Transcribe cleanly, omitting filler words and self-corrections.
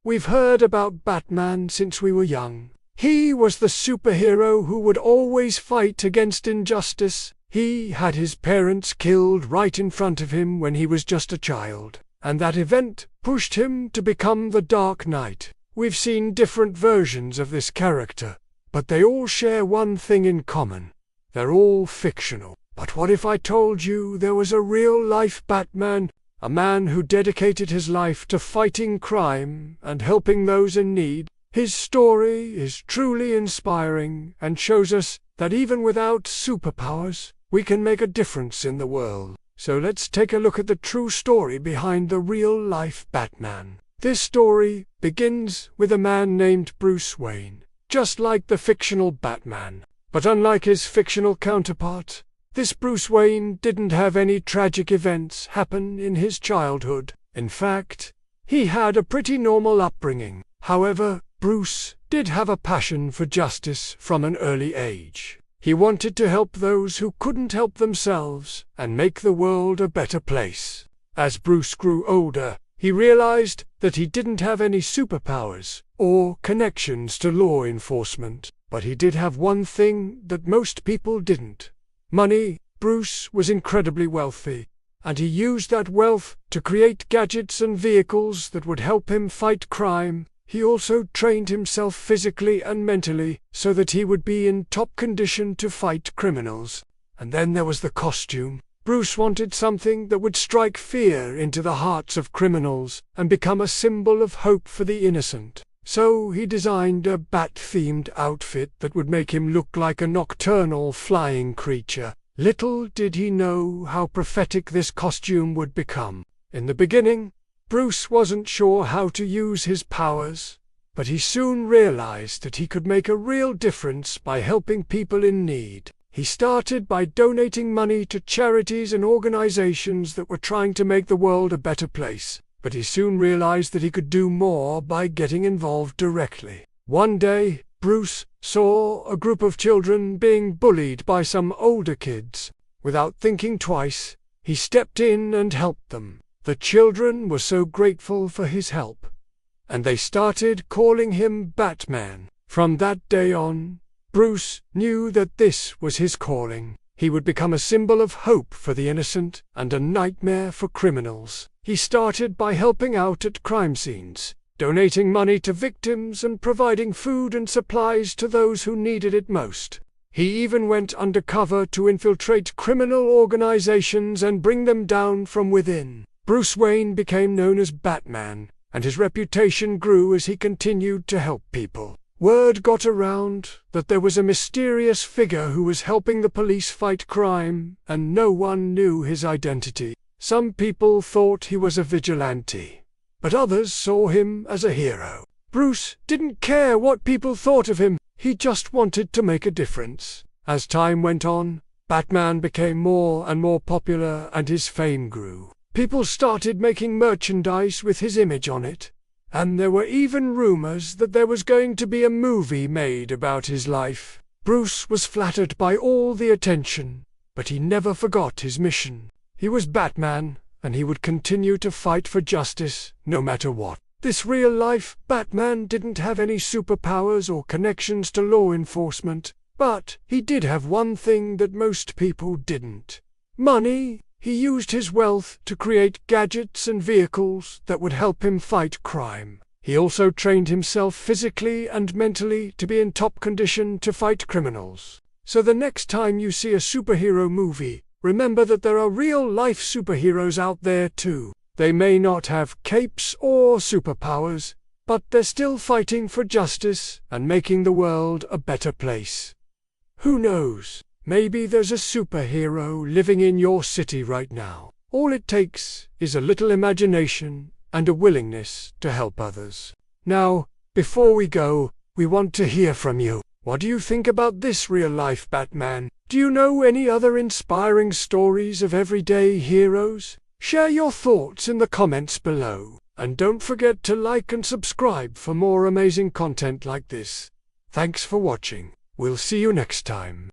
We've heard about Batman since we were young. He was the superhero who would always fight against injustice. He had his parents killed right in front of him when he was just a child, and that event pushed him to become the Dark Knight. We've seen different versions of this character, but they all share one thing in common. They're all fictional. But what if I told you there was a real-life Batman? A man who dedicated his life to fighting crime and helping those in need. His story is truly inspiring and shows us that even without superpowers, we can make a difference in the world. So let's take a look at the true story behind the real-life Batman. This story begins with a man named Bruce Wayne, just like the fictional Batman. But unlike his fictional counterpart, this Bruce Wayne didn't have any tragic events happen in his childhood. In fact, he had a pretty normal upbringing. However, Bruce did have a passion for justice from an early age. He wanted to help those who couldn't help themselves and make the world a better place. As Bruce grew older, he realized that he didn't have any superpowers or connections to law enforcement, but he did have one thing that most people didn't: money. Bruce was incredibly wealthy, and he used that wealth to create gadgets and vehicles that would help him fight crime. He also trained himself physically and mentally so that he would be in top condition to fight criminals. And then there was the costume. Bruce wanted something that would strike fear into the hearts of criminals and become a symbol of hope for the innocent. So he designed a bat-themed outfit that would make him look like a nocturnal flying creature. Little did he know how prophetic this costume would become. In the beginning, Bruce wasn't sure how to use his powers, but he soon realized that he could make a real difference by helping people in need. He started by donating money to charities and organizations that were trying to make the world a better place. But he soon realized that he could do more by getting involved directly. One day, Bruce saw a group of children being bullied by some older kids. Without thinking twice, he stepped in and helped them. The children were so grateful for his help, and they started calling him Batman. From that day on, Bruce knew that this was his calling. He would become a symbol of hope for the innocent and a nightmare for criminals. He started by helping out at crime scenes, donating money to victims and providing food and supplies to those who needed it most. He even went undercover to infiltrate criminal organizations and bring them down from within. Bruce Wayne became known as Batman, and his reputation grew as he continued to help people. Word got around that there was a mysterious figure who was helping the police fight crime, and no one knew his identity. Some people thought he was a vigilante, but others saw him as a hero. Bruce didn't care what people thought of him, he just wanted to make a difference. As time went on, Batman became more and more popular and his fame grew. People started making merchandise with his image on it, and there were even rumors that there was going to be a movie made about his life. Bruce was flattered by all the attention, but he never forgot his mission. He was Batman, and he would continue to fight for justice, no matter what. This real-life Batman didn't have any superpowers or connections to law enforcement, but he did have one thing that most people didn't: money. He used his wealth to create gadgets and vehicles that would help him fight crime. He also trained himself physically and mentally to be in top condition to fight criminals. So the next time you see a superhero movie, remember that there are real-life superheroes out there too. They may not have capes or superpowers, but they're still fighting for justice and making the world a better place. Who knows? Maybe there's a superhero living in your city right now. All it takes is a little imagination and a willingness to help others. Now, before we go, we want to hear from you. What do you think about this real-life Batman? Do you know any other inspiring stories of everyday heroes? Share your thoughts in the comments below. And don't forget to like and subscribe for more amazing content like this. Thanks for watching. We'll see you next time.